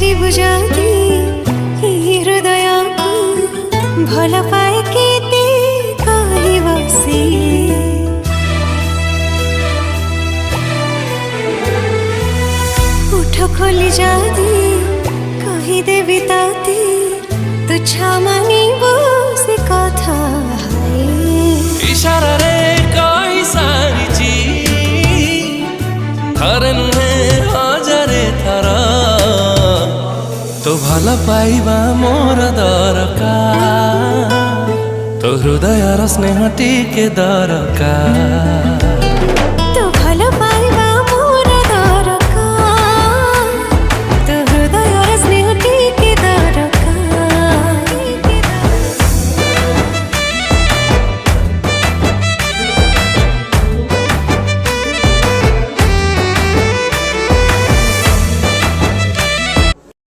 पचारिबु जदि हृदय को भल पाए केते कहबो सिए उठ खोली जदि कहिदेबि ताते तुच्छ मानिबो से कथा इशारा रे कही सारिची थरे नुहे हजारे थर तो भल पाइबा मोर दरकार तो हृदय स्नेह टिके दरकार।